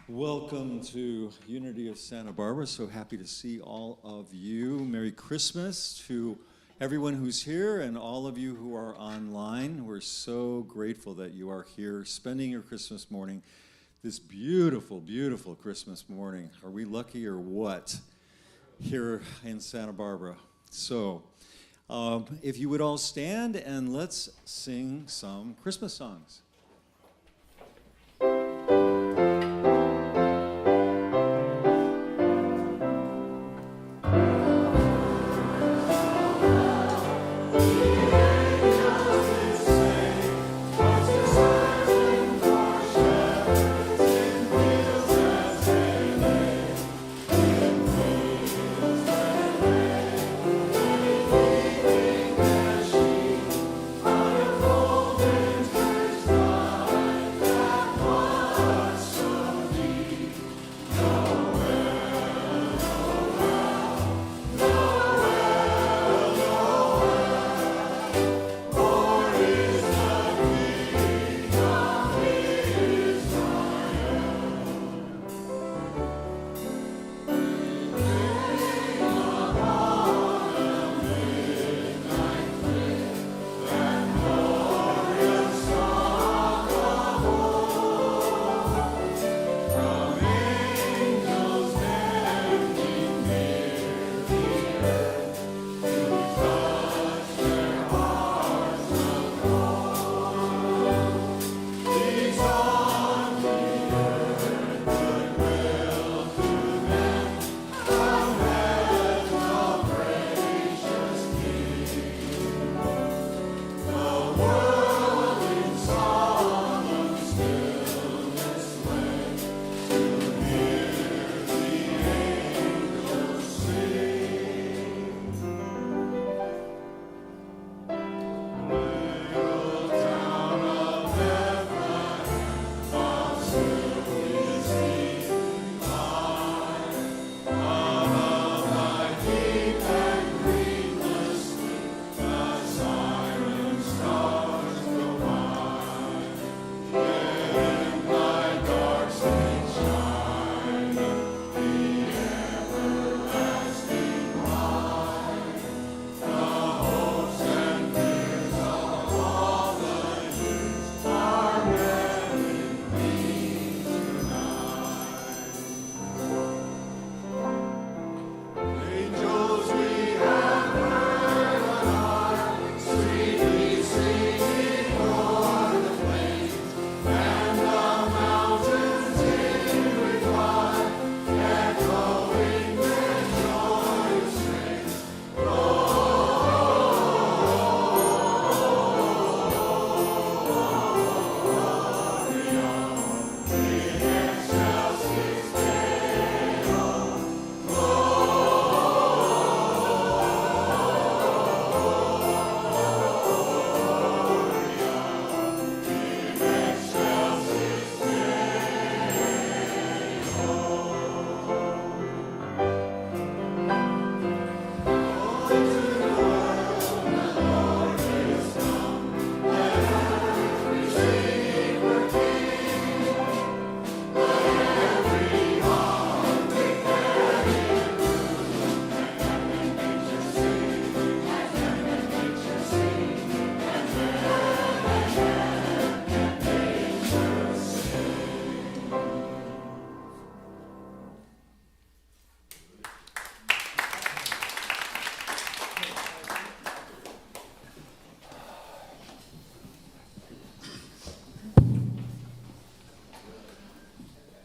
Welcome to Unity of Santa Barbara. So happy to see all of you. Merry Christmas to everyone who's here and all of you who are online. We're so grateful that you are here spending your Christmas morning, this beautiful, beautiful Christmas morning. Are we lucky or what here in Santa Barbara? So if you would all stand and let's sing some Christmas songs.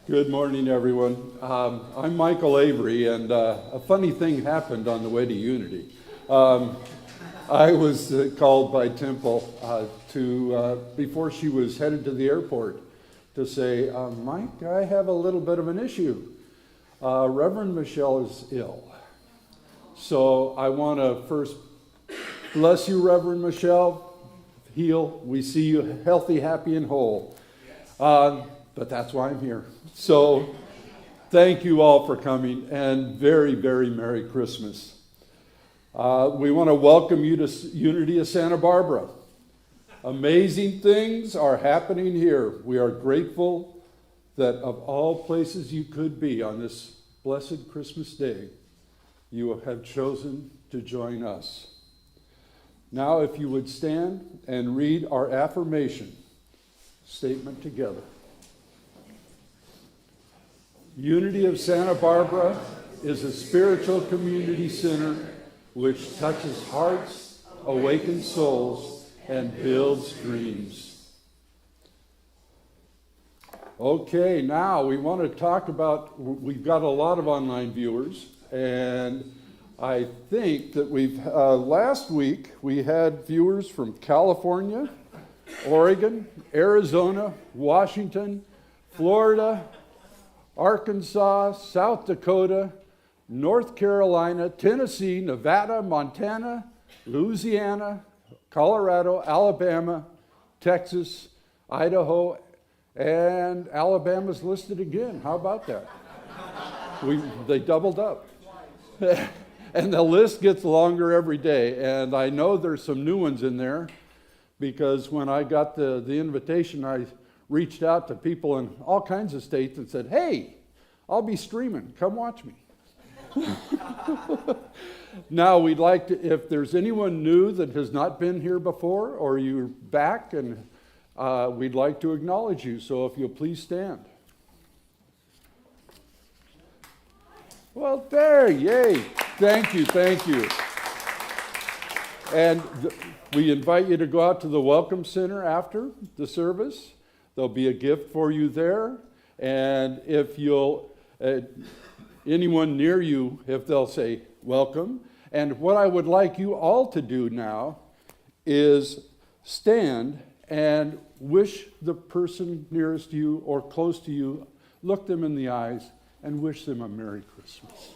Good morning, everyone. I'm Michael Avery, and a funny thing happened on the way to Unity. I was called by Temple before she was headed to the airport, to say, Mike, I have a little bit of an issue. Reverend Michelle is ill. So I want to first bless you, Reverend Michelle. Heal. We see you healthy, happy, and whole. But that's why I'm here. So thank you all for coming, and very, very Merry Christmas. We want to welcome you to Unity of Santa Barbara. Amazing things are happening here. We are grateful that of all places you could be on this blessed Christmas day, you have chosen to join us. Now, if you would stand and read our affirmation statement together. Unity of Santa Barbara is a spiritual community center which touches hearts, awakens souls, and builds dreams. Okay, now we want to talk about, we've got a lot of online viewers, and I think that last week we had viewers from California, Oregon, Arizona, Washington, Florida, Arkansas, South Dakota, North Carolina, Tennessee, Nevada, Montana, Louisiana, Colorado, Alabama, Texas, Idaho, and Alabama's listed again. How about that? They doubled up. And the list gets longer every day. And I know there's some new ones in there because when I got the invitation, I reached out to people in all kinds of states and said, hey, I'll be streaming. Come watch me. Now, we'd like to, if there's anyone new that has not been here before or you're back, and we'd like to acknowledge you. So if you'll please stand. Well, there, yay. Thank you, thank you. And we invite you to go out to the Welcome Center after the service. There'll be a gift for you there. And if you'll, anyone near you, if they'll say, welcome. And what I would like you all to do now is stand and wish the person nearest you or close to you, look them in the eyes, and wish them a Merry Christmas.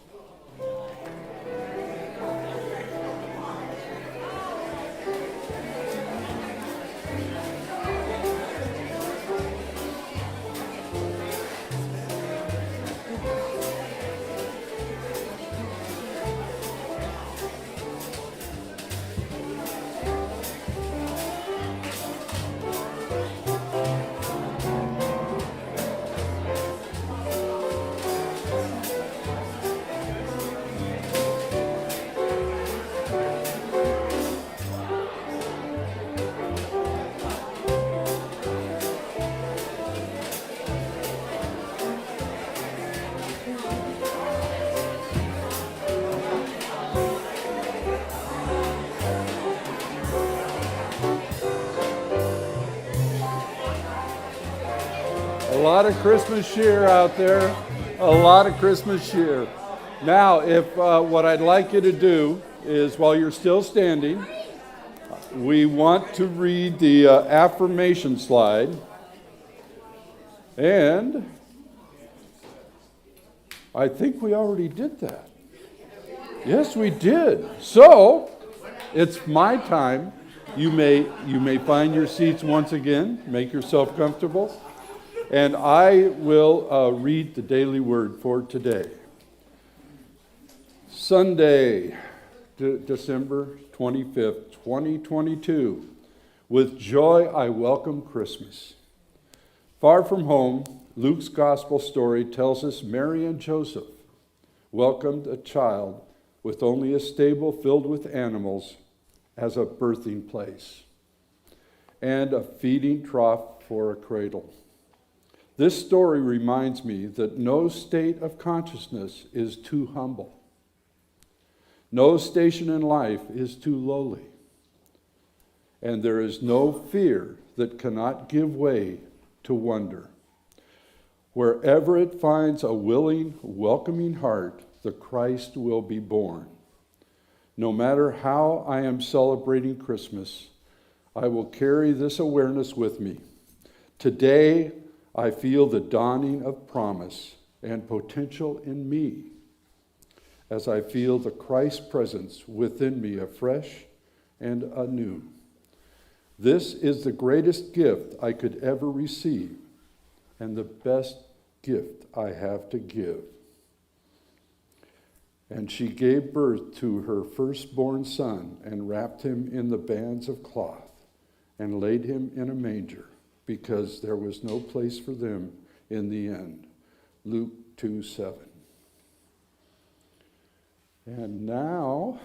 A lot of Christmas cheer out there. A lot of Christmas cheer. Now, if what I'd like you to do is, while you're still standing, we want to read the affirmation slide. And I think we already did that. Yes, we did. So, it's my time. You may find your seats once again. Make yourself comfortable. And I will read the daily word for today. Sunday, December 25th, 2022. With joy I welcome Christmas. Far from home, Luke's gospel story tells us Mary and Joseph welcomed a child with only a stable filled with animals as a birthing place and a feeding trough for a cradle. This story reminds me that no state of consciousness is too humble. No station in life is too lowly. And there is no fear that cannot give way to wonder. Wherever it finds a willing, welcoming heart, the Christ will be born. No matter how I am celebrating Christmas, I will carry this awareness with me. Today, I feel the dawning of promise and potential in me as I feel the Christ presence within me afresh and anew. This is the greatest gift I could ever receive and the best gift I have to give. And she gave birth to her firstborn son and wrapped him in the bands of cloth and laid him in a manger, because there was no place for them in the end. Luke 2:7. And now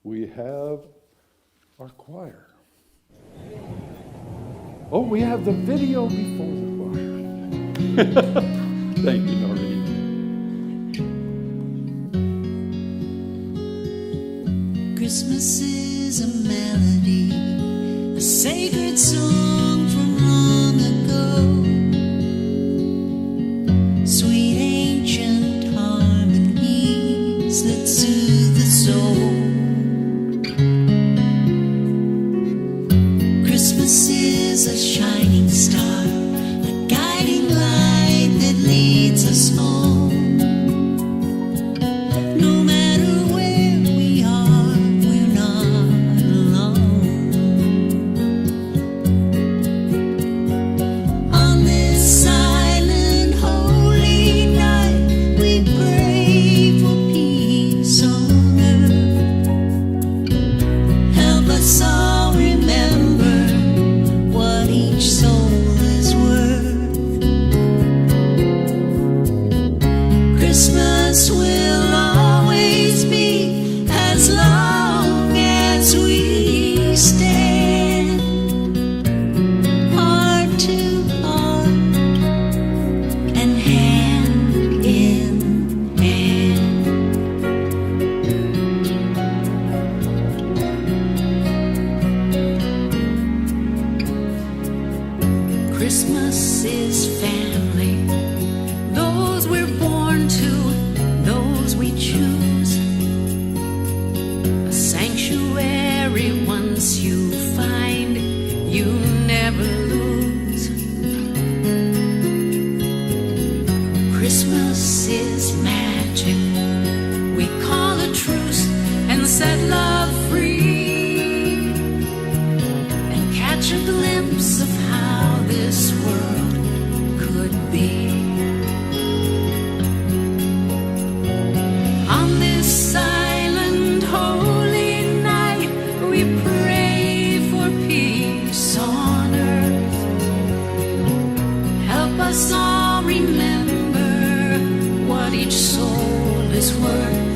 we have our choir. Oh, we have the video before the choir. Thank you, Noreen. Christmas is a melody, a sacred song from long ago. Sweet ancient harmonies that soothe the soul. Christmas is a shining star, a guiding light that leads us home. No matter where we are, we're not alone. On this silent, holy night, we pray for peace on earth. Help us all remember what each soul is worth. Christmas will always be as long as we stand, heart to heart and hand in hand. Christmas is family, those we're born to, those we choose. A sanctuary once you find, you never lose. Christmas is magic, we call a truce and set love free, and catch a glimpse of how this world could be. On this silent, holy night, we pray for peace on earth. Help us all remember what each soul is worth.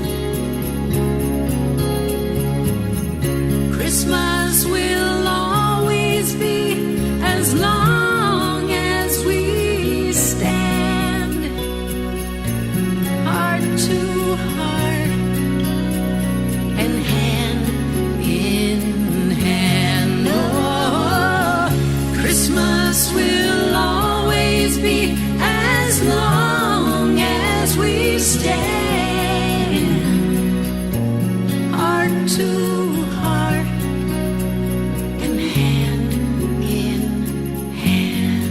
Christmas will always be as long as we stand, heart to heart and hand in hand. Oh, Christmas will always be as long as we stand, heart to heart and hand in hand.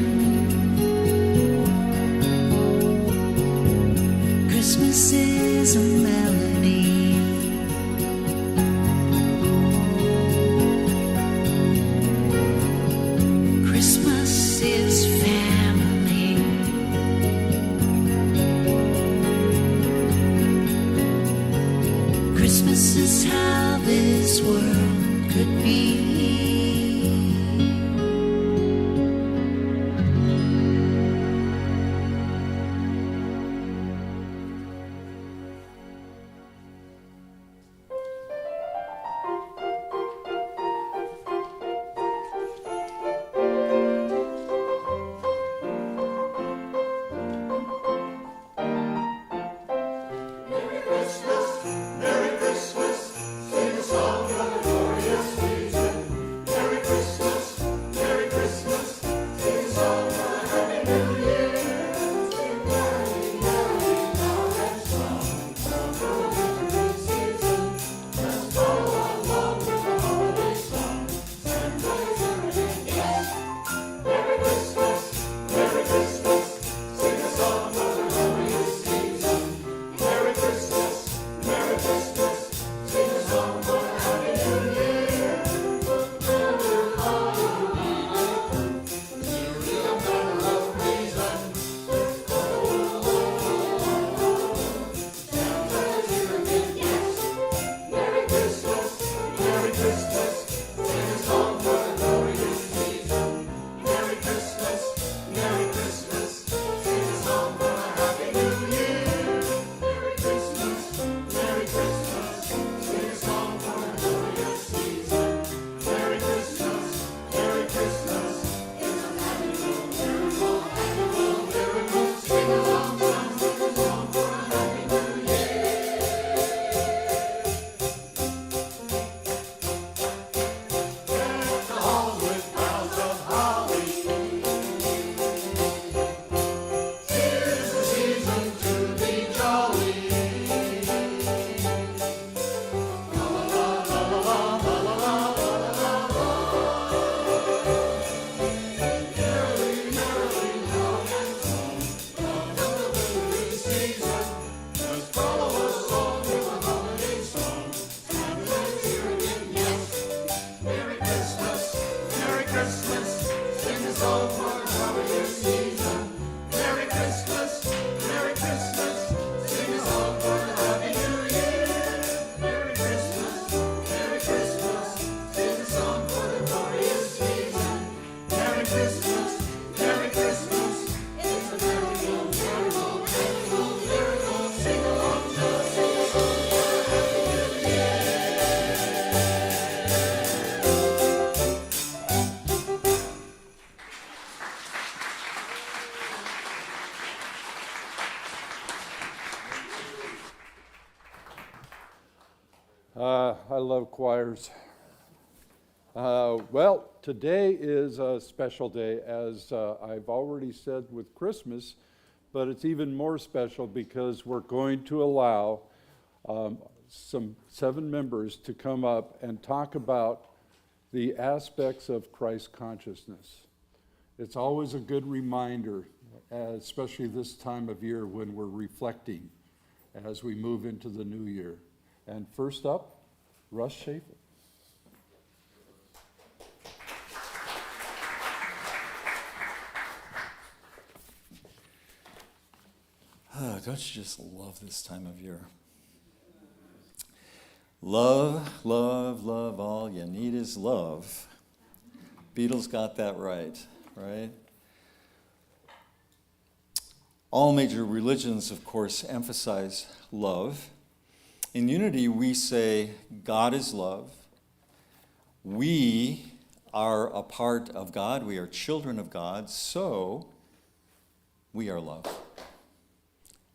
Christmas is a melody, Christmas is family. Christmas is how this world could be. Merry Christmas, sing a song of the glorious Jesus. Christmas, sing a song for the holiday season. Merry Christmas, Merry Christmas, sing a song for the Happy New Year. Merry Christmas, Merry Christmas, sing a song for the glorious season. Merry Christmas, Merry Christmas, it's a miracle, miracle, miracle, miracle. Sing along now, sing a song for the Happy New Year. I love choirs. Well, today is a special day, as I've already said with Christmas, but it's even more special because we're going to allow some 7 members to come up and talk about the aspects of Christ consciousness. It's always a good reminder, especially this time of year when we're reflecting as we move into the new year. And first up, Russ Schaefer. Oh, don't you just love this time of year? Love, love, love, all you need is love. Beatles got that right? All major religions, of course, emphasize love. In unity, we say God is love. We are a part of God. We are children of God, so we are love.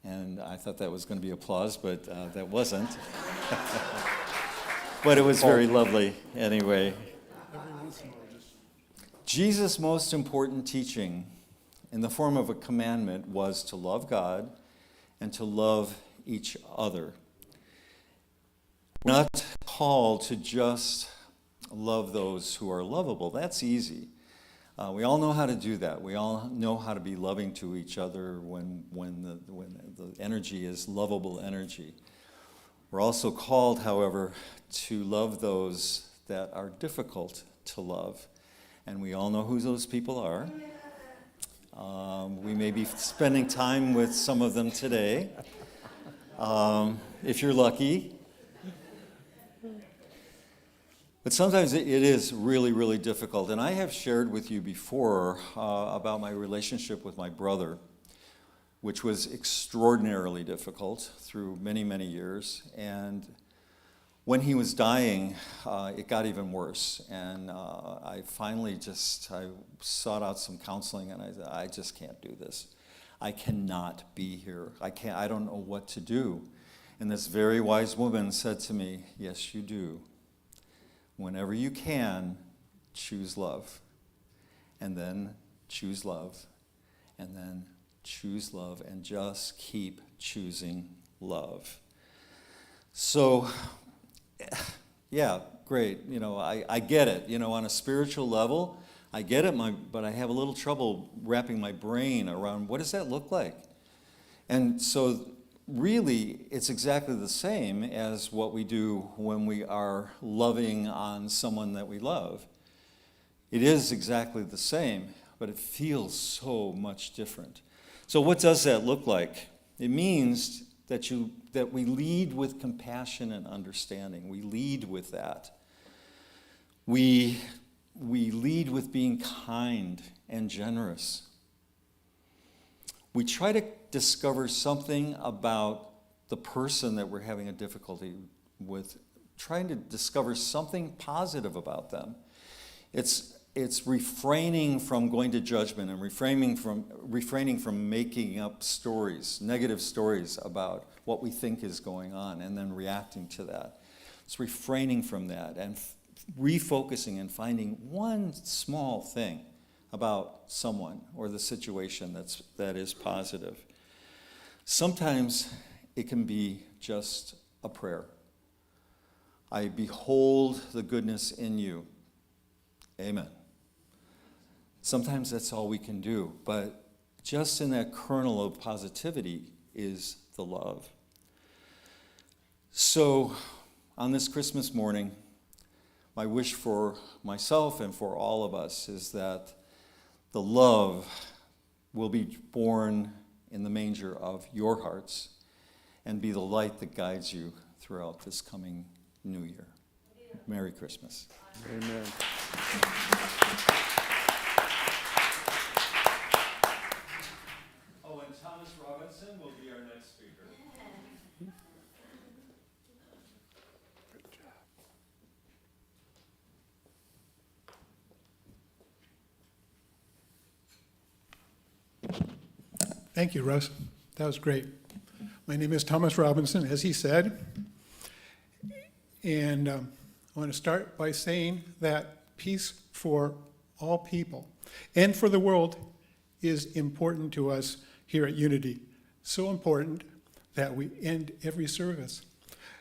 And I thought that was going to be applause, but that wasn't. But it was very lovely anyway. Jesus' most important teaching in the form of a commandment was to love God and to love each other. We're not called to just love those who are lovable. That's easy. We all know how to do that. We all know how to be loving to each other when the energy is lovable energy. We're also called, however, to love those that are difficult to love. And we all know who those people are. We may be spending time with some of them today, if you're lucky. But sometimes it is really, really difficult. And I have shared with you before about my relationship with my brother, which was extraordinarily difficult through many, many years. And when he was dying, it got even worse. And I finally I sought out some counseling, and I said, I just can't do this. I cannot be here. I don't know what to do. And this very wise woman said to me, yes, you do. Whenever you can, choose love. And then choose love. And then choose love. And just keep choosing love. So, yeah, great. I get it. On a spiritual level, I get it, but I have a little trouble wrapping my brain around what does that look like? And so really, it's exactly the same as what we do when we are loving on someone that we love. It is exactly the same, but it feels so much different. So what does that look like? It means that we lead with compassion and understanding. We lead with that. We lead with being kind and generous. We try to discover something about the person that we're having a difficulty with, trying to discover something positive about them. It's refraining from going to judgment and refraining from making up stories, negative stories about what we think is going on and then reacting to that. It's refraining from that and refocusing and finding one small thing about someone or the situation that is positive. Sometimes it can be just a prayer. I behold the goodness in you. Amen. Sometimes that's all we can do, but just in that kernel of positivity is the love. So on this Christmas morning, my wish for myself and for all of us is that the love will be born in the manger of your hearts and be the light that guides you throughout this coming new year. Merry Christmas. Amen. Oh, and Thomas Robinson will be our next speaker. Thank you, Russ. That was great. My name is Thomas Robinson, as he said. And I want to start by saying that peace for all people and for the world is important to us here at Unity. So important that we end every service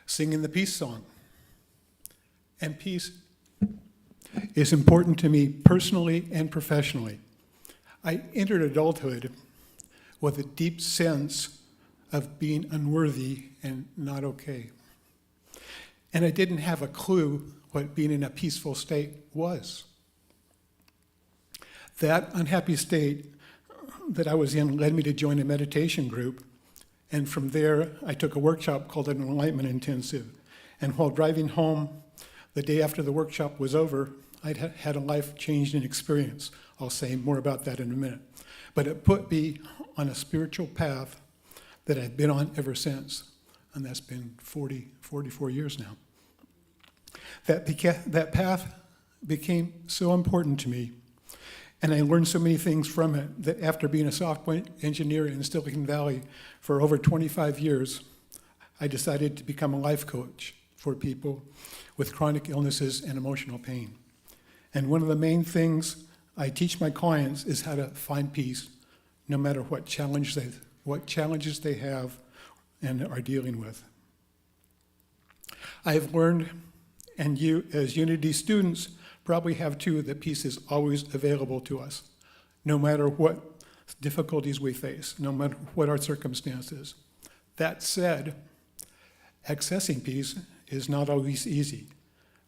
singing the peace song. And peace is important to me personally and professionally. I entered adulthood with a deep sense of being unworthy and not okay. And I didn't have a clue what being in a peaceful state was. That unhappy state that I was in led me to join a meditation group, and from there I took a workshop called an Enlightenment Intensive. And while driving home the day after the workshop was over, I'd had a life-changing experience. I'll say more about that in a minute. But it put me on a spiritual path that I've been on ever since, and that's been 44 years now. That path became so important to me, and I learned so many things from it that after being a software engineer in Silicon Valley for over 25 years, I decided to become a life coach for people with chronic illnesses and emotional pain. And one of the main things I teach my clients is how to find peace, no matter what challenges they have and are dealing with. I have learned, and you as Unity students probably have too, that peace is always available to us, no matter what difficulties we face, no matter what our circumstances. That said, accessing peace is not always easy,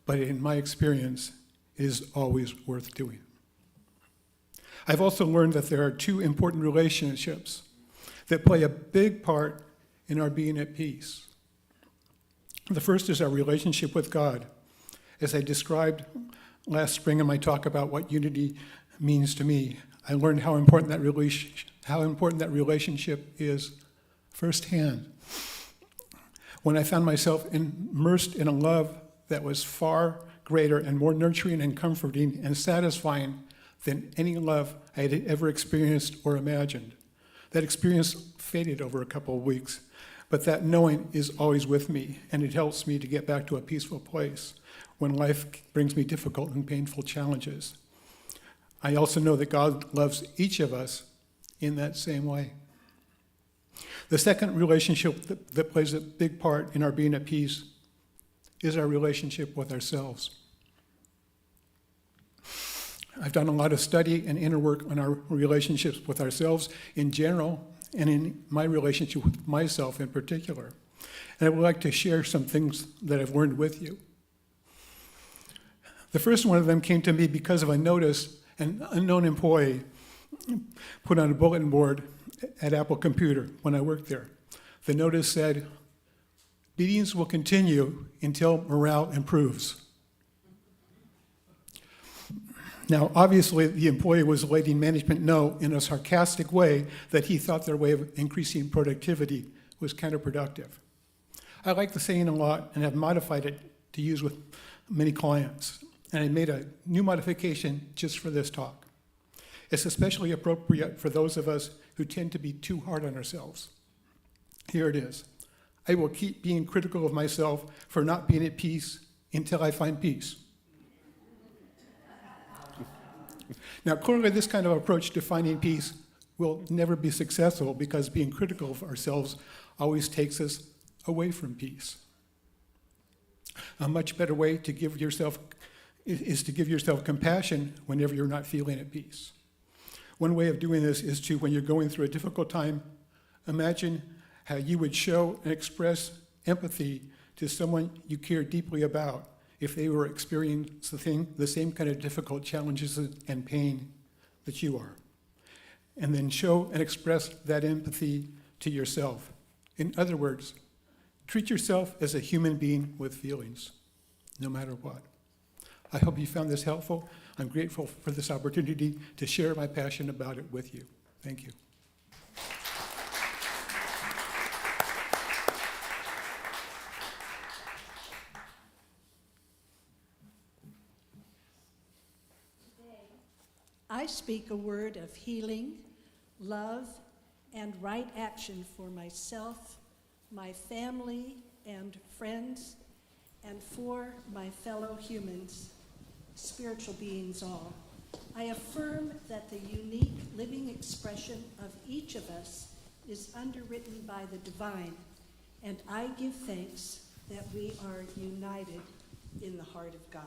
but in my experience, it is always worth doing. I've also learned that there are two important relationships that play a big part in our being at peace. The first is our relationship with God. As I described last spring in my talk about what unity means to me, I learned how important that relationship is firsthand. When I found myself immersed in a love that was far greater and more nurturing and comforting and satisfying than any love I had ever experienced or imagined. That experience faded over a couple of weeks, but that knowing is always with me, and it helps me to get back to a peaceful place when life brings me difficult and painful challenges. I also know that God loves each of us in that same way. The second relationship that plays a big part in our being at peace is our relationship with ourselves. I've done a lot of study and inner work on our relationships with ourselves in general and in my relationship with myself in particular. And I would like to share some things that I've learned with you. The first one of them came to me because of a notice an unknown employee put on a bulletin board at Apple Computer when I worked there. The notice said, "Meetings will continue until morale improves." Now, obviously, the employee was letting management know in a sarcastic way that he thought their way of increasing productivity was counterproductive. I like the saying a lot and have modified it to use with many clients. And I made a new modification just for this talk. It's especially appropriate for those of us who tend to be too hard on ourselves. Here it is. I will keep being critical of myself for not being at peace until I find peace. Now, clearly, this kind of approach to finding peace will never be successful because being critical of ourselves always takes us away from peace. A much better way to give yourself is to give yourself compassion whenever you're not feeling at peace. One way of doing this is to, when you're going through a difficult time, imagine how you would show and express empathy to someone you care deeply about if they were experiencing the same kind of difficult challenges and pain that you are. And then show and express that empathy to yourself. In other words, treat yourself as a human being with feelings, no matter what. I hope you found this helpful. I'm grateful for this opportunity to share my passion about it with you. Thank you. I speak a word of healing, love, and right action for myself, my family and friends, and for my fellow humans, spiritual beings all. I affirm that the unique living expression of each of us is underwritten by the divine, and I give thanks that we are united in the heart of God.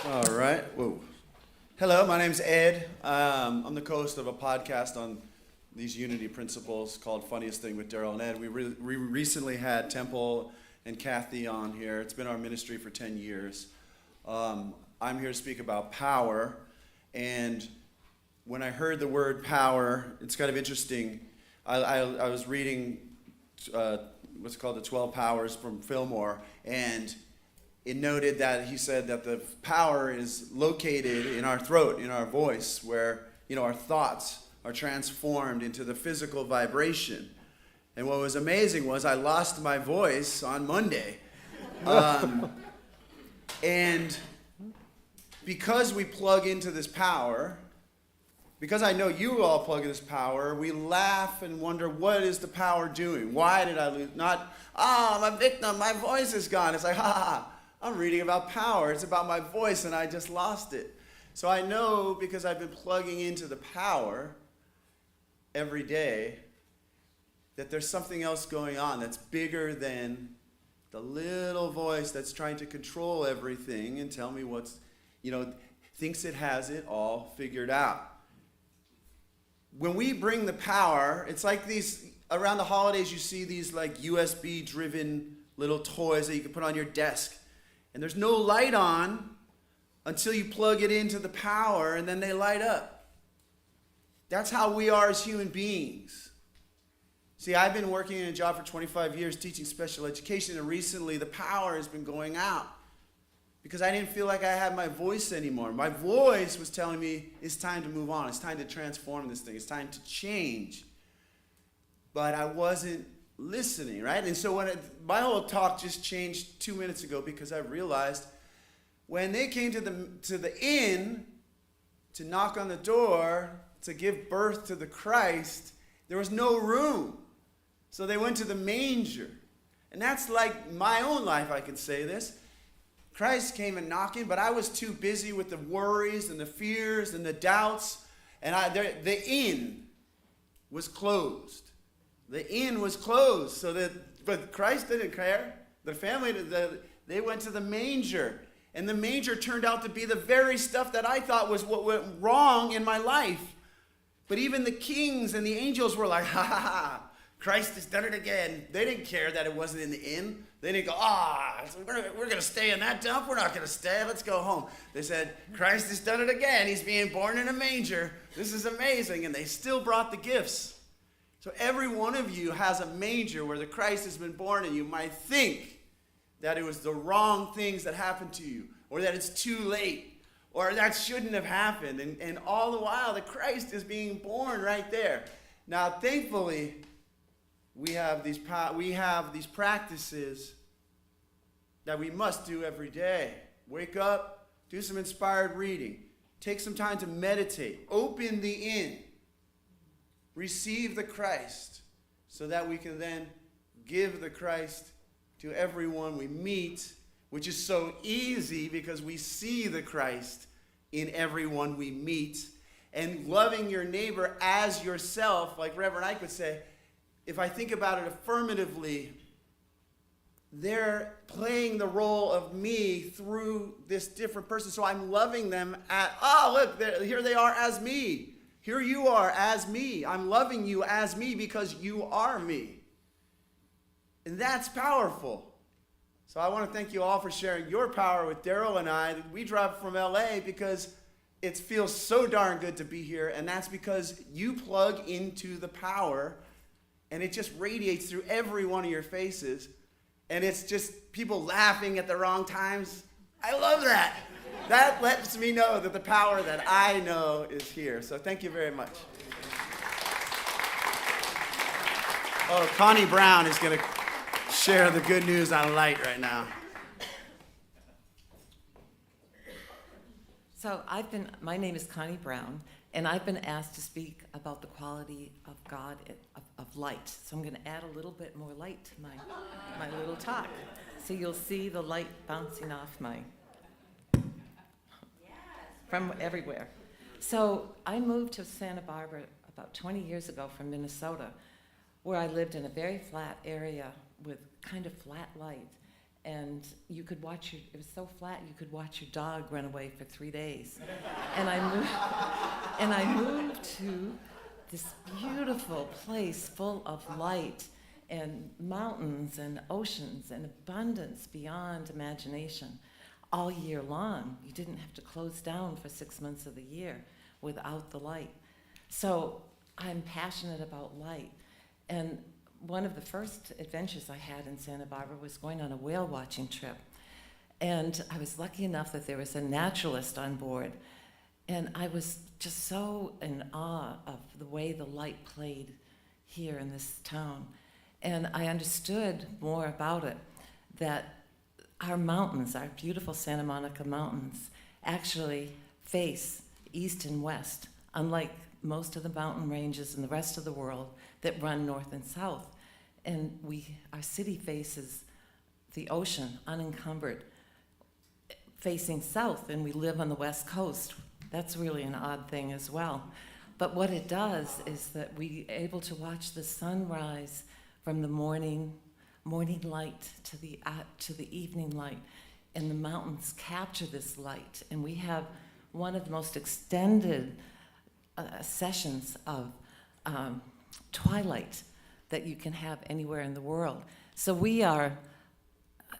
All right. Whoa. Hello, my name's Ed. I'm the host of a podcast on these unity principles called Funniest Thing with Daryl and Ed. We recently had Temple and Kathy on here. It's been our ministry for 10 years. I'm here to speak about power. And when I heard the word power, it's kind of interesting. I was reading what's called the 12 Powers from Fillmore, and it noted that he said that the power is located in our throat, in our voice, where our thoughts are transformed into the physical vibration. And what was amazing was I lost my voice on Monday. And because we plug into this power, because I know you all plug into this power, we laugh and wonder, what is the power doing? Why did I lose? Not, I'm a victim, my voice is gone. It's like, I'm reading about power. It's about my voice and I just lost it. So I know, because I've been plugging into the power every day, that there's something else going on that's bigger than the little voice that's trying to control everything and tell me what's, thinks it has it all figured out. When we bring the power, it's like these, around the holidays you see these like USB driven little toys that you can put on your desk. And there's no light on until you plug it into the power, and then they light up. That's how we are as human beings. See, I've been working in a job for 25 years teaching special education, and recently the power has been going out because I didn't feel like I had my voice anymore. My voice was telling me it's time to move on. It's time to transform this thing. It's time to change. But I wasn't listening, right? And so my whole talk just changed 2 minutes ago because I realized when they came to the inn to knock on the door to give birth to the Christ, there was no room. So they went to the manger. And that's like my own life, I can say this. Christ came and knocking, but I was too busy with the worries and the fears and the doubts. And the inn was closed. The inn was closed. But Christ didn't care. The family, they went to the manger. And the manger turned out to be the very stuff that I thought was what went wrong in my life. But even the kings and the angels were like, Christ has done it again. They didn't care that it wasn't in the inn. They didn't go, we're going to stay in that dump. We're not going to stay. Let's go home. They said, Christ has done it again. He's being born in a manger. This is amazing. And they still brought the gifts. So every one of you has a manger where the Christ has been born, and you might think that it was the wrong things that happened to you, or that it's too late, or that shouldn't have happened. And all the while, the Christ is being born right there. Now, thankfully, we have these practices that we must do every day. Wake up, do some inspired reading, take some time to meditate, open the inn, receive the Christ, so that we can then give the Christ to everyone we meet, which is so easy because we see the Christ in everyone we meet. And loving your neighbor as yourself, like Reverend Ike would say, if I think about it affirmatively, they're playing the role of me through this different person. So I'm loving them look, here they are as me. Here you are as me. I'm loving you as me because you are me. And that's powerful. So I want to thank you all for sharing your power with Daryl and I. We drive from LA because it feels so darn good to be here, and that's because you plug into the power, and it just radiates through every one of your faces, and it's just people laughing at the wrong times. I love that. That lets me know that the power that I know is here. So thank you very much. Oh, Connie Brown is going to share the good news on light right now. So my name is Connie Brown, and I've been asked to speak about the quality of God, of light. So I'm going to add a little bit more light to my little talk. So you'll see the light bouncing off from everywhere. So I moved to Santa Barbara about 20 years ago from Minnesota, where I lived in a very flat area with kind of flat light. And you could it was so flat, you could watch your dog run away for 3 days. And I moved to this beautiful place full of light. and mountains and oceans and abundance beyond imagination all year long. You didn't have to close down for 6 months of the year without the light. So I'm passionate about light. And one of the first adventures I had in Santa Barbara was going on a whale watching trip. And I was lucky enough that there was a naturalist on board. And I was just so in awe of the way the light played here in this town. And I understood more about it, that our mountains, our beautiful Santa Monica mountains, actually face east and west, unlike most of the mountain ranges in the rest of the world that run north and south. And our city faces the ocean, unencumbered, facing south, and we live on the west coast. That's really an odd thing as well. But what it does is that we're able to watch the sunrise from the morning light to the evening light, and the mountains capture this light. And we have one of the most extended sessions of twilight that you can have anywhere in the world. So we are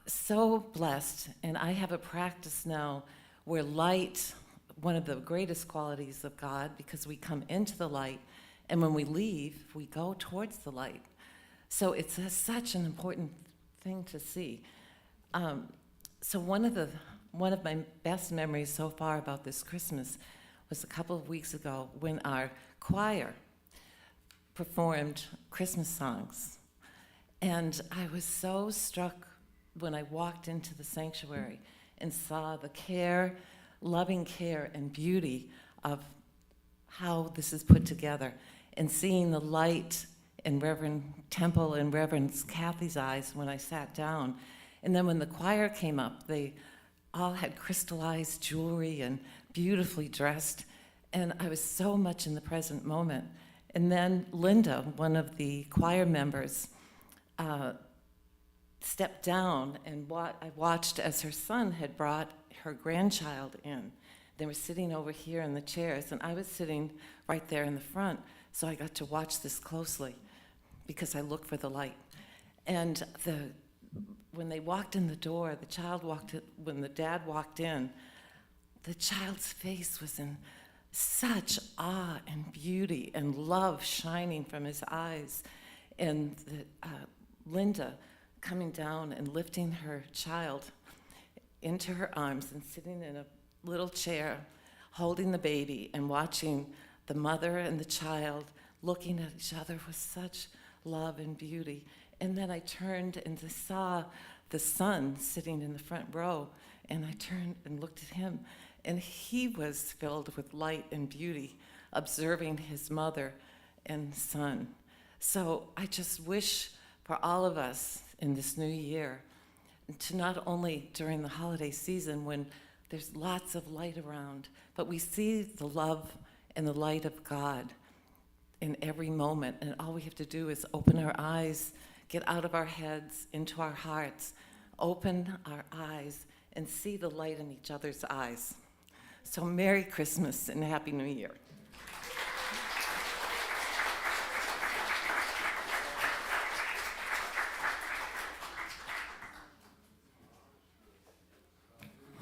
so blessed, and I have a practice now where light, one of the greatest qualities of God, because we come into the light, and when we leave, we go towards the light. So it's such an important thing to see. So one of my best memories so far about this Christmas was a couple of weeks ago when our choir performed Christmas songs. And I was so struck when I walked into the sanctuary and saw the care, loving care and beauty of how this is put together, and seeing the light in Reverend Temple and Reverend Kathy's eyes when I sat down. And then when the choir came up, they all had crystallized jewelry and beautifully dressed, and I was so much in the present moment. And then Linda, one of the choir members, stepped down, and I watched as her son had brought her grandchild in. They were sitting over here in the chairs, and I was sitting right there in the front, so I got to watch this closely because I look for the light. And when they walked in the door, when the dad walked in, the child's face was in such awe and beauty and love shining from his eyes. And Linda coming down and lifting her child into her arms and sitting in a little chair, holding the baby and watching the mother and the child looking at each other with such love and beauty. And then I turned and saw the son sitting in the front row, and I turned and looked at him, and he was filled with light and beauty, observing his mother and son. So I just wish for all of us in this new year to not only during the holiday season when there's lots of light around, but we see the love and the light of God in every moment, and all we have to do is open our eyes, get out of our heads into our hearts, open our eyes, and see the light in each other's eyes. So Merry Christmas and Happy New Year.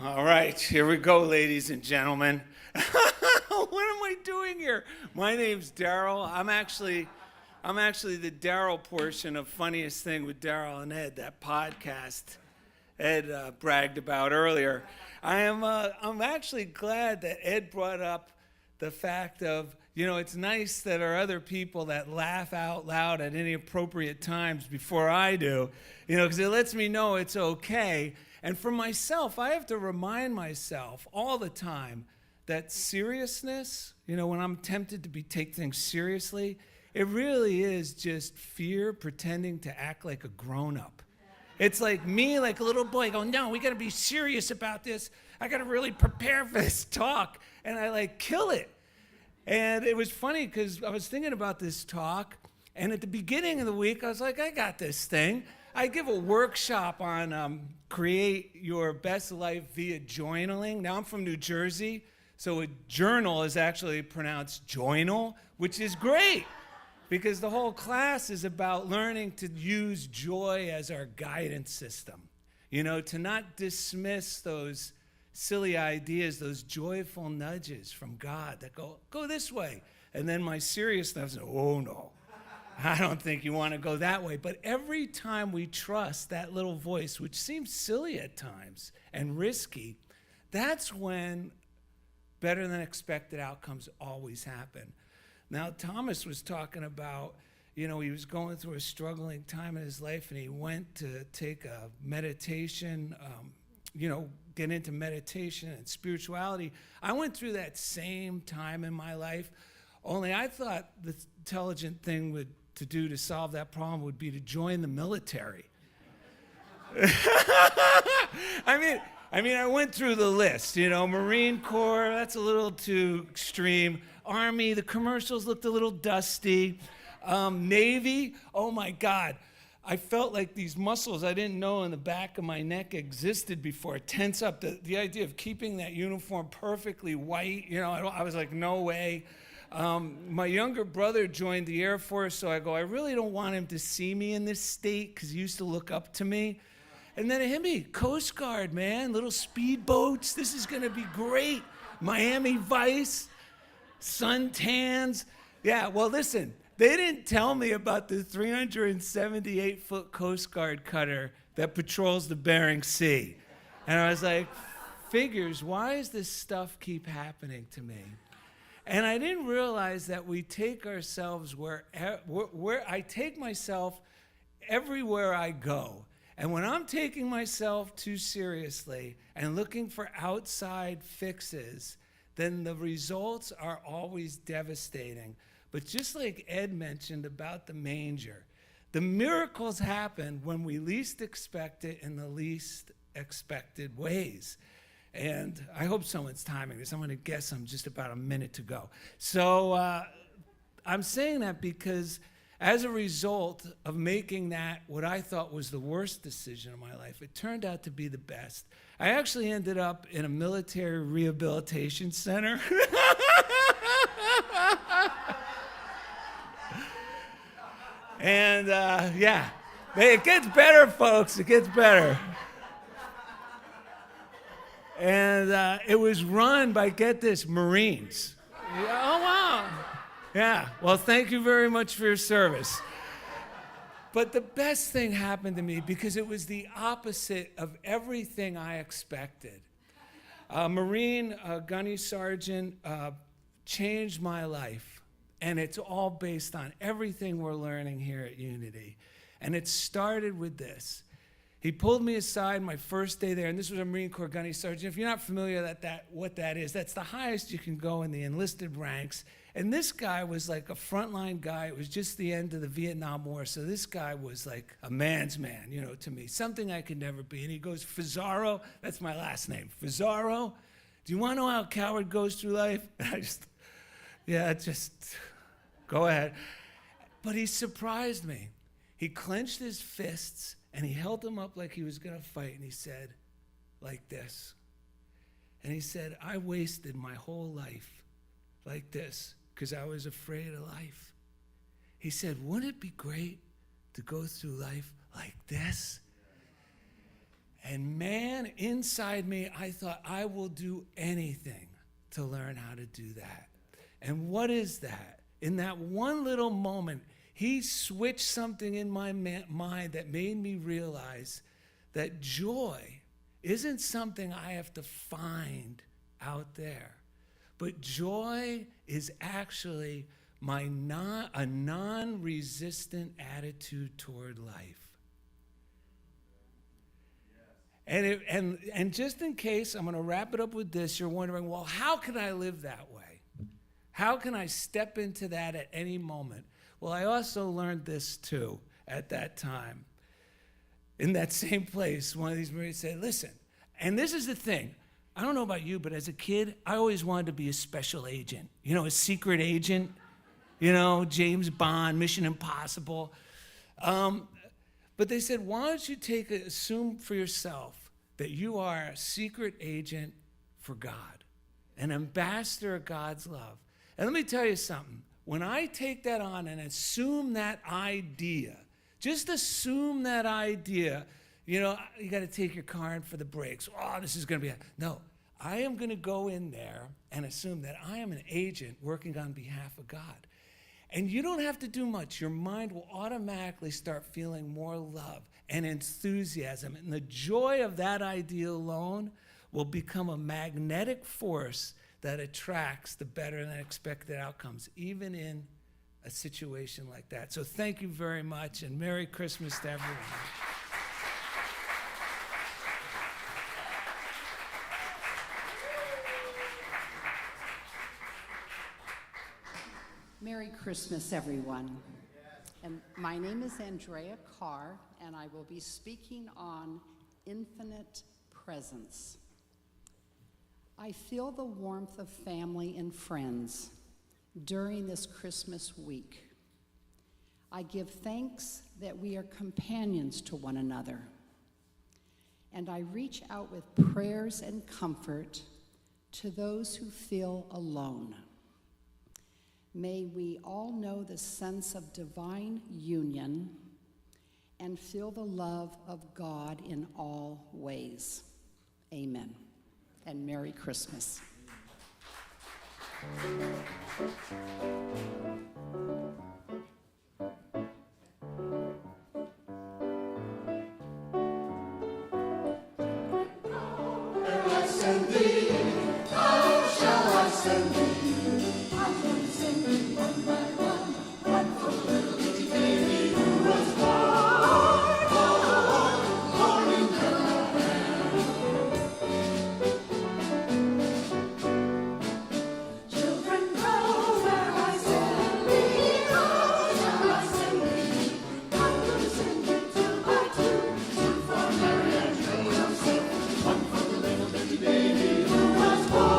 All right, here we go, ladies and gentlemen. What am I doing here? My name's Daryl. I'm actually the Daryl portion of Funniest Thing with Daryl and Ed, that podcast Ed bragged about earlier. I'm actually glad that Ed brought up the fact of, it's nice that there are other people that laugh out loud at any appropriate times before I do, because it lets me know it's okay. And for myself, I have to remind myself all the time that seriousness, when I'm tempted to take things seriously, it really is just fear pretending to act like a grown-up. It's like me, like a little boy, going, no, we got to be serious about this. I got to really prepare for this talk. And I kill it. And it was funny because I was thinking about this talk, and at the beginning of the week, I was like, I got this thing. I give a workshop on create your best life via journaling. Now, I'm from New Jersey, so a journal is actually pronounced journal, which is great. Because the whole class is about learning to use joy as our guidance system. You know, to not dismiss those silly ideas, those joyful nudges from God that go this way. And then my serious stuff says, oh no, I don't think you want to go that way. But every time we trust that little voice, which seems silly at times and risky, that's when better than expected outcomes always happen. Now, Thomas was talking about, you know, he was going through a struggling time in his life, and he went to take a meditation, get into meditation and spirituality. I went through that same time in my life, only I thought the intelligent thing to do to solve that problem would be to join the military. I mean, I went through the list, you know, Marine Corps, that's a little too extreme. Army, the commercials looked a little dusty. Navy, oh my God. I felt like these muscles I didn't know in the back of my neck existed before. Tense up. The idea of keeping that uniform perfectly white, you know, I was like, no way. My younger brother joined the Air Force, so I go, I really don't want him to see me in this state because he used to look up to me. And then it hit me, Coast Guard, man, little speedboats. This is going to be great. Miami Vice, suntans. Yeah, well, listen, they didn't tell me about the 378-foot Coast Guard cutter that patrols the Bering Sea. And I was like, figures, why does this stuff keep happening to me? And I didn't realize that we take ourselves where I take myself everywhere I go. And when I'm taking myself too seriously and looking for outside fixes, then the results are always devastating. But just like Ed mentioned about the manger, the miracles happen when we least expect it in the least expected ways. And I hope someone's timing this. I'm going to guess I'm just about a minute to go. So I'm saying that because as a result of making that what I thought was the worst decision of my life, it turned out to be the best. I actually ended up in a military rehabilitation center. And yeah, it gets better, folks. It gets better. And it was run by, get this, Marines. Oh, wow. Yeah, well, thank you very much for your service. But the best thing happened to me because it was the opposite of everything I expected. Marine gunny sergeant changed my life, and it's all based on everything we're learning here at Unity. And it started with this. He pulled me aside my first day there, and this was a Marine Corps gunny sergeant. If you're not familiar with what that is, that's the highest you can go in the enlisted ranks. And this guy was like a frontline guy. It was just the end of the Vietnam War, so this guy was like a man's man, you know, to me, something I could never be. And he goes, Fazaro, that's my last name, Fazaro, do you want to know how a coward goes through life? And I just, go ahead. But he surprised me. He clenched his fists, and he held them up like he was going to fight, and he said, like this. And he said, I wasted my whole life like this because I was afraid of life. He said, wouldn't it be great to go through life like this? And man, inside me, I thought, I will do anything to learn how to do that. And what is that? In that one little moment, he switched something in my mind that made me realize that joy isn't something I have to find out there, but joy is actually a non-resistant attitude toward life. And just in case, I'm going to wrap it up with this, you're wondering, well, how can I live that way? How can I step into that at any moment? Well, I also learned this too at that time. In that same place, one of these Marines said, listen, and this is the thing. I don't know about you, but as a kid, I always wanted to be a special agent. You know, a secret agent. You know, James Bond, Mission Impossible. But they said, why don't you assume for yourself that you are a secret agent for God, an ambassador of God's love. And let me tell you something. when I take that on and assume that idea, just assume that idea, you know, you got to take your car in for the brakes. Oh, this is going to be, no, I am going to go in there and assume that I am an agent working on behalf of God. And you don't have to do much. Your mind will automatically start feeling more love and enthusiasm. And the joy of that idea alone will become a magnetic force that attracts the better than expected outcomes, even in a situation like that. So thank you very much, and Merry Christmas to everyone. Merry Christmas, everyone. And my name is Andrea Carr, and I will be speaking on infinite presence. I feel the warmth of family and friends during this Christmas week. I give thanks that we are companions to one another. And I reach out with prayers and comfort to those who feel alone. May we all know the sense of divine union and feel the love of God in all ways. Amen. And Merry Christmas. One for the little bitty baby who was born.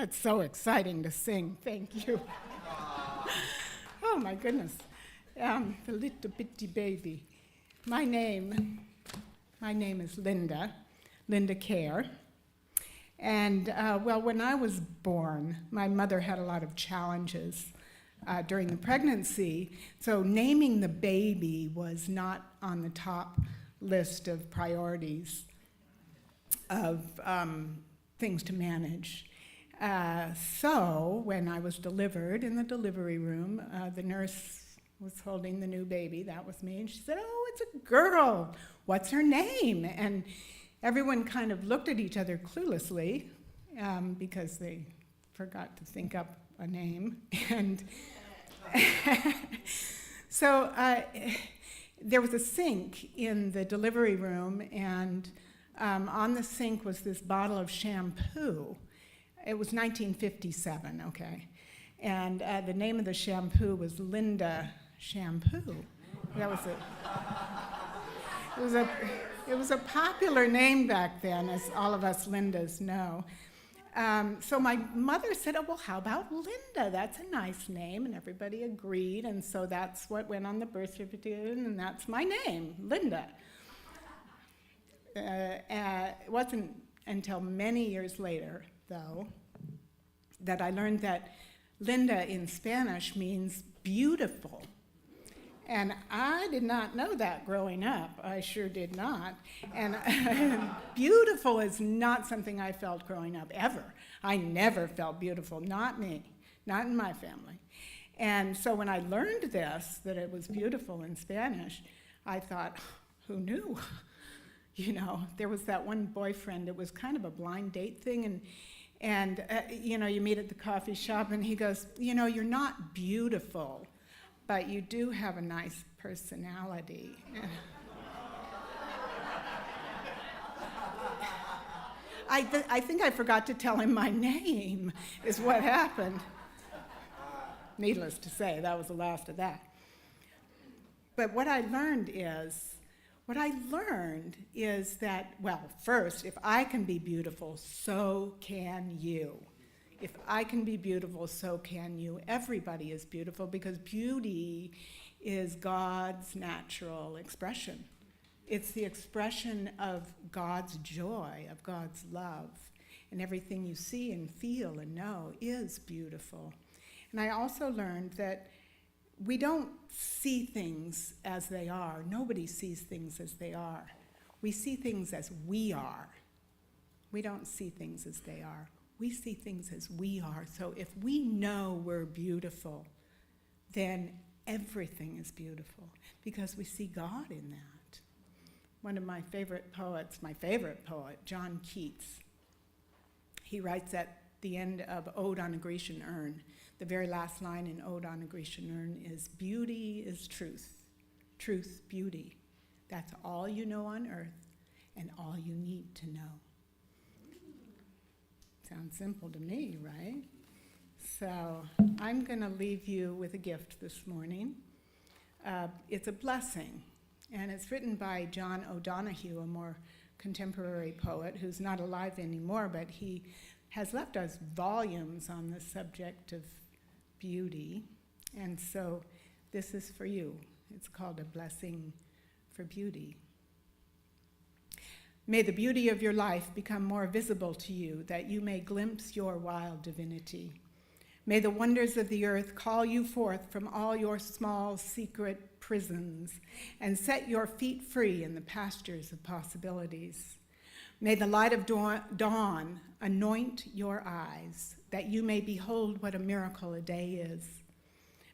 That's so exciting to sing. Thank you. Oh, my goodness. The little bitty baby. My name is Linda Kerr. And, well, when I was born, my mother had a lot of challenges during the pregnancy, so naming the baby was not on the top list of priorities of things to manage. So when I was delivered in the delivery room, the nurse was holding the new baby, that was me, and she said, "Oh, it's a girl, what's her name?" And everyone kind of looked at each other cluelessly because they forgot to think up a name. And so there was a sink in the delivery room, and on the sink was this bottle of shampoo. It was 1957, okay. And the name of the shampoo was Linda Shampoo. That was it was a popular name back then, as all of us Lindas know. So my mother said, "Oh, well, how about Linda? That's a nice name." And everybody agreed, and so that's what went on the birth certificate, and that's my name, Linda. It wasn't until many years later, though, that I learned that Linda in Spanish means beautiful. And I did not know that growing up. I sure did not. And beautiful is not something I felt growing up, ever. I never felt beautiful, not me, not in my family. And so when I learned this, that it was beautiful in Spanish, I thought, who knew? You know, there was that one boyfriend, it was kind of a blind date thing, and you know, you meet at the coffee shop, and he goes, "You know, you're not beautiful, but you do have a nice personality." I think I forgot to tell him my name, is what happened. Needless to say, that was the last of that. But what I learned is that, well, first, if I can be beautiful, so can you. If I can be beautiful, so can you. Everybody is beautiful because beauty is God's natural expression. It's the expression of God's joy, of God's love. And everything you see and feel and know is beautiful. And I also learned that we don't see things as they are. Nobody sees things as they are. We see things as we are. We don't see things as they are. We see things as we are. So if we know we're beautiful, then everything is beautiful because we see God in that. One of my favorite poet, John Keats, he writes at the end of Ode on a Grecian Urn, the very last line in Ode on a Grecian Urn is, "Beauty is truth, truth, beauty. That's all you know on earth and all you need to know." Sounds simple to me, right? So I'm going to leave you with a gift this morning. It's a blessing, and it's written by John O'Donohue, a more contemporary poet who's not alive anymore, but he has left us volumes on the subject of beauty, and so this is for you. It's called A Blessing for Beauty. May the beauty of your life become more visible to you, that you may glimpse your wild divinity. May the wonders of the earth call you forth from all your small secret prisons and set your feet free in the pastures of possibilities. May the light of dawn anoint your eyes, that you may behold what a miracle a day is.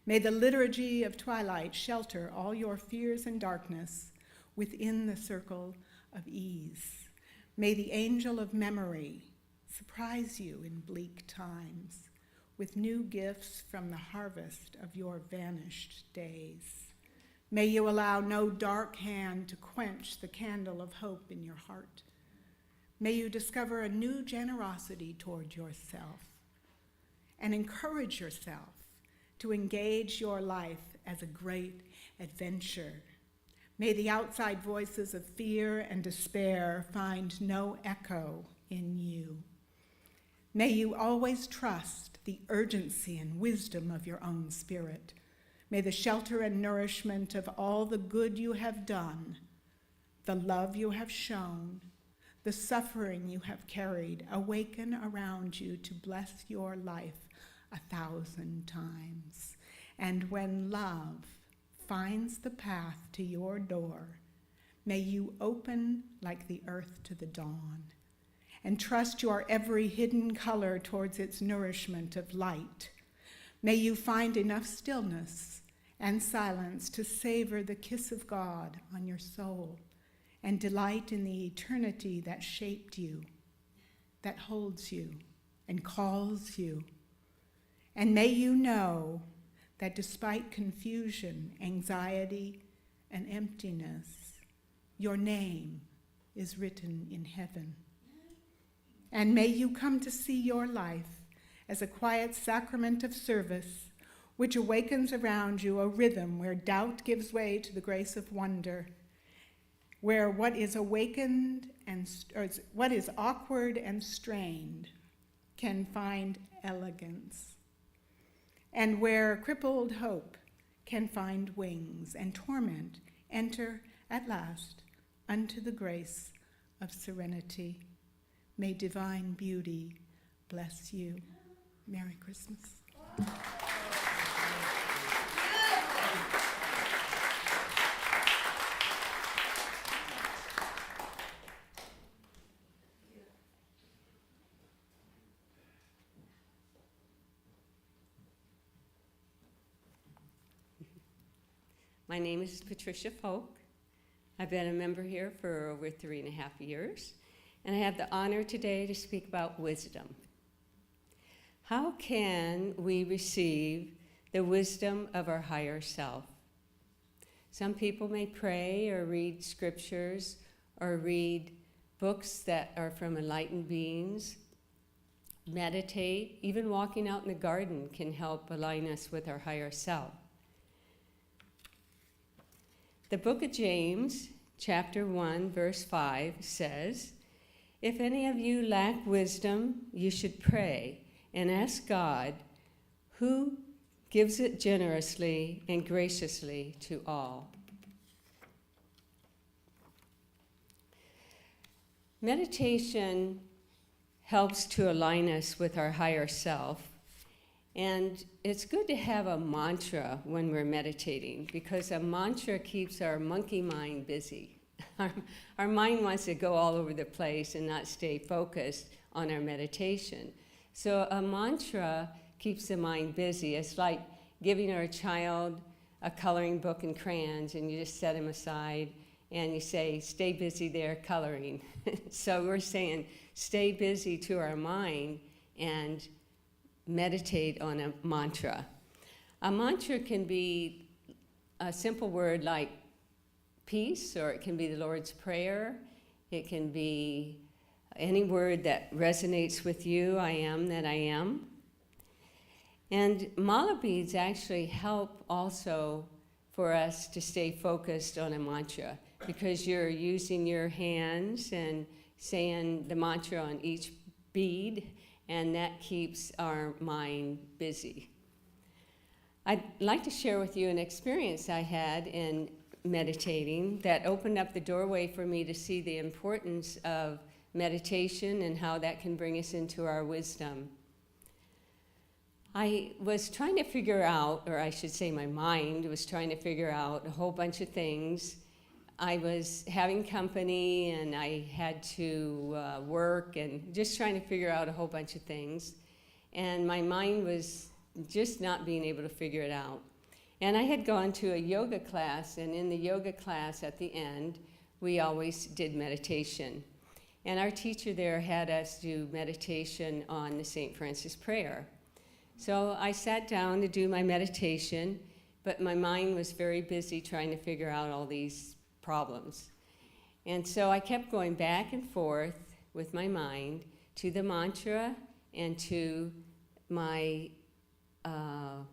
May the liturgy of twilight shelter all your fears and darkness within the circle of ease. May the angel of memory surprise you in bleak times with new gifts from the harvest of your vanished days. May you allow no dark hand to quench the candle of hope in your heart. May you discover a new generosity toward yourself and encourage yourself to engage your life as a great adventure. May the outside voices of fear and despair find no echo in you. May you always trust the urgency and wisdom of your own spirit. May the shelter and nourishment of all the good you have done, the love you have shown, the suffering you have carried, awaken around you to bless your life 1,000 times. And when love finds the path to your door, may you open like the earth to the dawn, and trust your every hidden color towards its nourishment of light. May you find enough stillness and silence to savor the kiss of God on your soul and delight in the eternity that shaped you, that holds you and calls you. And may you know that despite confusion, anxiety, and emptiness, your name is written in heaven. And may you come to see your life as a quiet sacrament of service, which awakens around you a rhythm where doubt gives way to the grace of wonder, where what is awakened what is awkward and strained can find elegance, and where crippled hope can find wings, and torment enter at last unto the grace of serenity. May divine beauty bless you. Merry Christmas. My name is Patricia Folk. I've been a member here for over 3.5 years, and I have the honor today to speak about wisdom. How can we receive the wisdom of our higher self? Some people may pray or read scriptures or read books that are from enlightened beings, meditate. Even walking out in the garden can help align us with our higher self. The book of James, chapter 1, verse 5 says, "If any of you lack wisdom, you should pray and ask God, who gives it generously and graciously to all." Meditation helps to align us with our higher self. And it's good to have a mantra when we're meditating, because a mantra keeps our monkey mind busy. Our mind wants to go all over the place and not stay focused on our meditation. So a mantra keeps the mind busy. It's like giving our child a coloring book and crayons, and you just set them aside and you say, "Stay busy there coloring." So we're saying, stay busy to our mind and meditate on a mantra. A mantra can be a simple word like peace, or it can be the Lord's Prayer. It can be any word that resonates with you. I am that I am. And mala beads actually help also for us to stay focused on a mantra, because you're using your hands and saying the mantra on each bead, and that keeps our mind busy. I'd like to share with you an experience I had in meditating that opened up the doorway for me to see the importance of meditation and how that can bring us into our wisdom. I was trying to figure out, or I should say my mind was trying to figure out a whole bunch of things. I was having company, and I had to work, and just trying to figure out a whole bunch of things. And my mind was just not being able to figure it out. And I had gone to a yoga class, and in the yoga class at the end, we always did meditation. And our teacher there had us do meditation on the St. Francis prayer. So I sat down to do my meditation, but my mind was very busy trying to figure out all these problems. And so I kept going back and forth with my mind to the mantra and to my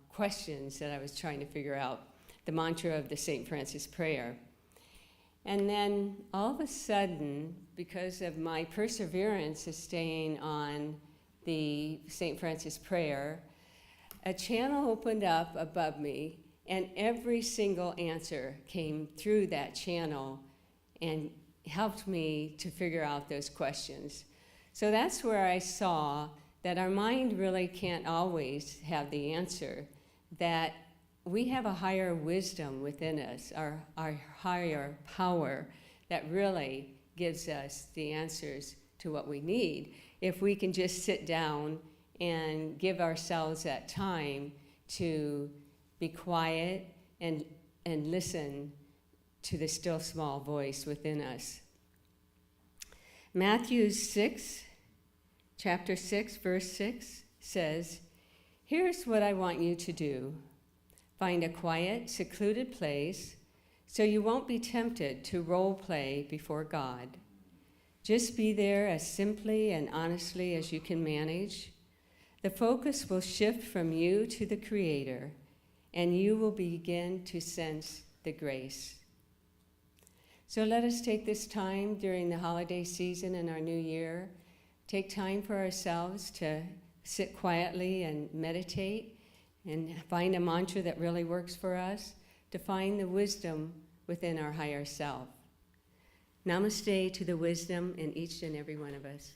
questions that I was trying to figure out, the mantra of the St. Francis prayer. And then all of a sudden, because of my perseverance of staying on the St. Francis prayer, a channel opened up above me, and every single answer came through that channel and helped me to figure out those questions. So that's where I saw that our mind really can't always have the answer, that we have a higher wisdom within us, our higher power that really gives us the answers to what we need. If we can just sit down and give ourselves that time to be quiet and listen to the still small voice within us. Matthew 6, chapter 6, verse 6 says, "Here's what I want you to do. Find a quiet, secluded place so you won't be tempted to role play before God. Just be there as simply and honestly as you can manage. The focus will shift from you to the Creator, and you will begin to sense the grace." So let us take this time during the holiday season and our new year, take time for ourselves to sit quietly and meditate and find a mantra that really works for us, to find the wisdom within our higher self. Namaste to the wisdom in each and every one of us.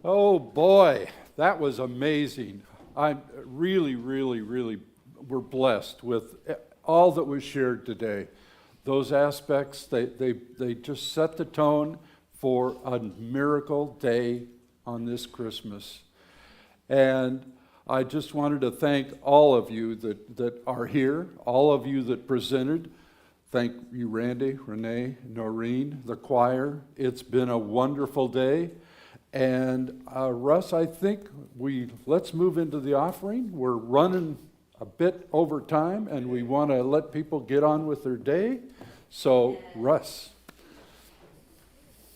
Oh boy, that was amazing. I'm really, we're blessed with all that was shared today. Those aspects, they just set the tone for a miracle day on this Christmas. And I just wanted to thank all of you that are here, all of you that presented. Thank you, Randy, Rene, Noreen, the choir. It's been a wonderful day. And Russ, I think let's move into the offering. We're running a bit over time, and we want to let people get on with their day. So, Russ.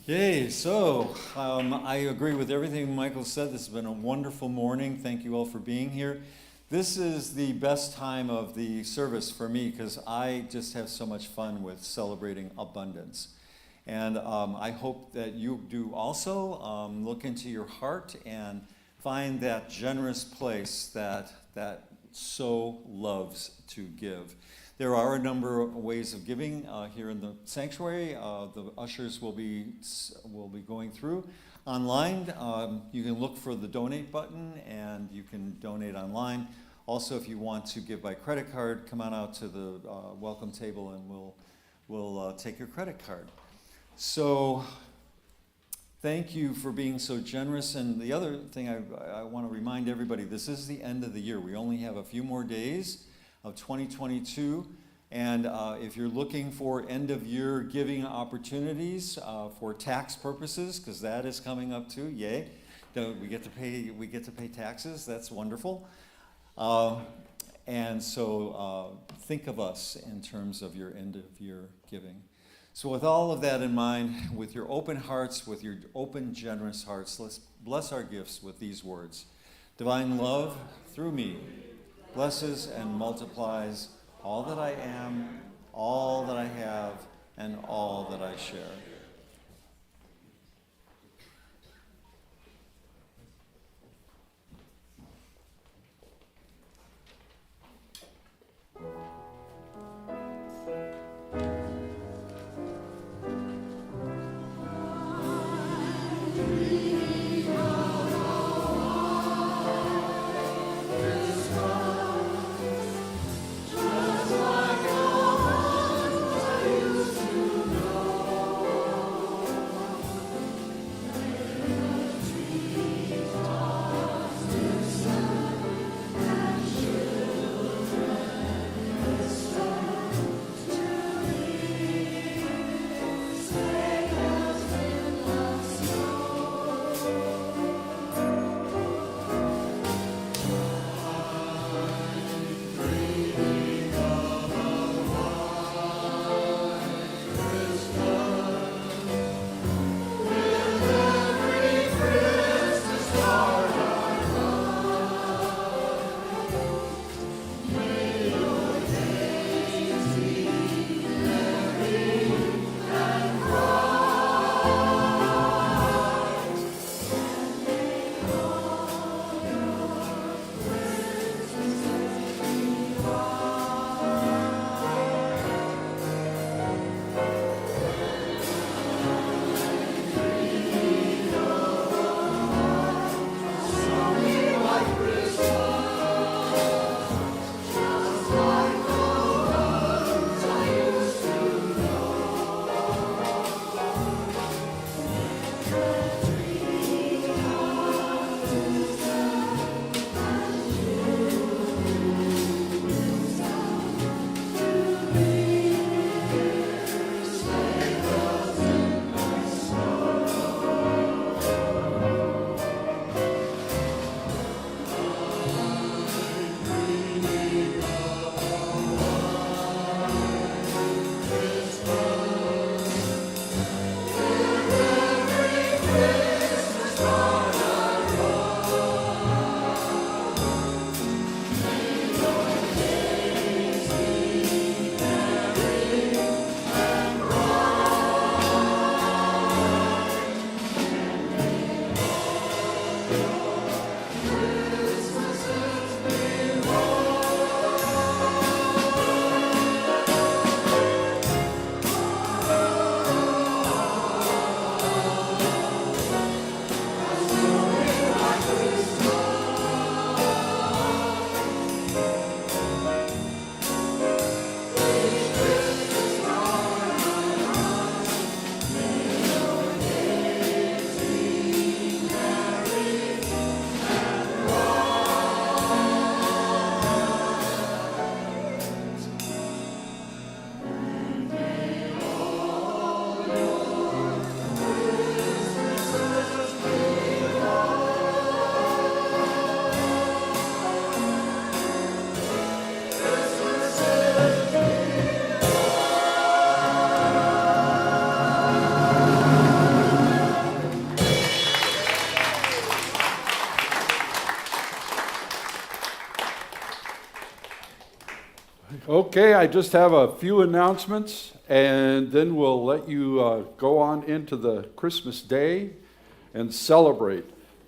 Yay, so I agree with everything Michael said. This has been a wonderful morning. Thank you all for being here. This is the best time of the service for me because I just have so much fun with celebrating abundance. And I hope that you do also. Look into your heart and find that generous place that so loves to give. There are a number of ways of giving here in the sanctuary. The ushers will be going through. Online, you can look for the donate button and you can donate online. Also, if you want to give by credit card, come on out to the welcome table and we'll take your credit card. So thank you for being so generous. And the other thing I want to remind everybody, this is the end of the year. We only have a few more days of 2022. And if you're looking for end of year giving opportunities for tax purposes, because that is coming up too, yay. We get to pay taxes, that's wonderful. And so think of us in terms of your end of year giving. So with all of that in mind, with your open hearts, with your open, generous hearts, let's bless our gifts with these words. Divine love, through me, blesses and multiplies all that I am, all that I have, and all that I share. Just like a Okay, I just have a few announcements, and then we'll let you go on into the Christmas day and celebrate.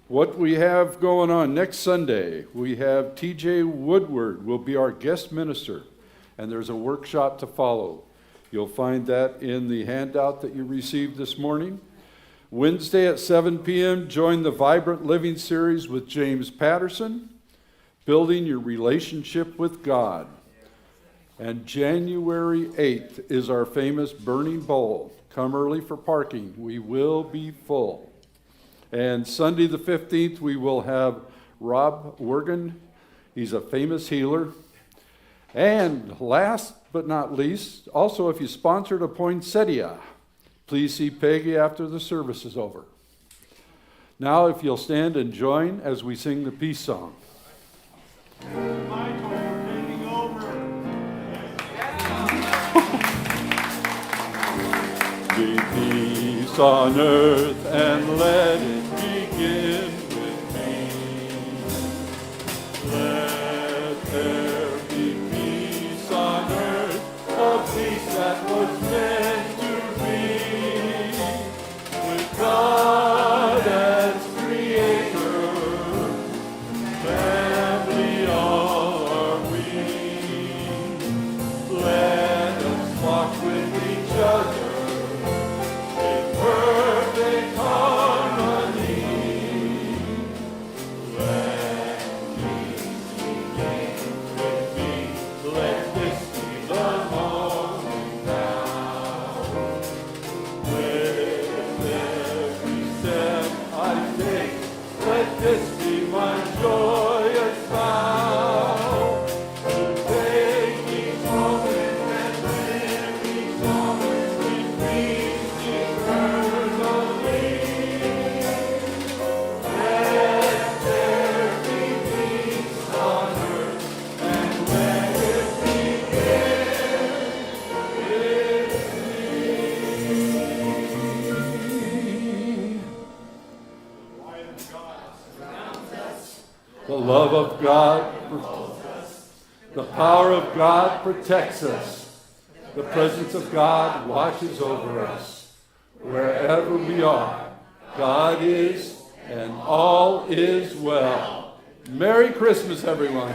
What we have going on next Sunday, we have TJ Woodward will be our guest minister, and there's a workshop to follow. You'll find that in the handout that you received this morning. Wednesday at 7 p.m., join the Vibrant Living series with James Patterson, Building Your Relationship with God. And January 8th is our famous Burning Bowl. Come early for parking. We will be full. And Sunday the 15th, we will have Rob Wergen. He's a famous healer. And last but not least, also if you sponsored a poinsettia, please see Peggy after the service is over. Now if you'll stand and join as we sing the peace song. Michael, we're taking over. Be peace on earth and let it begin with me. Let there be peace on earth, a peace that was meant to be. With God as creator, family all are we. Let us walk with each other in perfect harmony. Let peace begin with me. Let this be the moment now. With every step I take, let this be my joyous vow. To take each moment and live each moment with peace eternally. Let there be peace on earth, and let it begin The love of God, the power of God protects us. The presence of God watches over us. Wherever we are, God is, and all is well. Merry Christmas, everyone.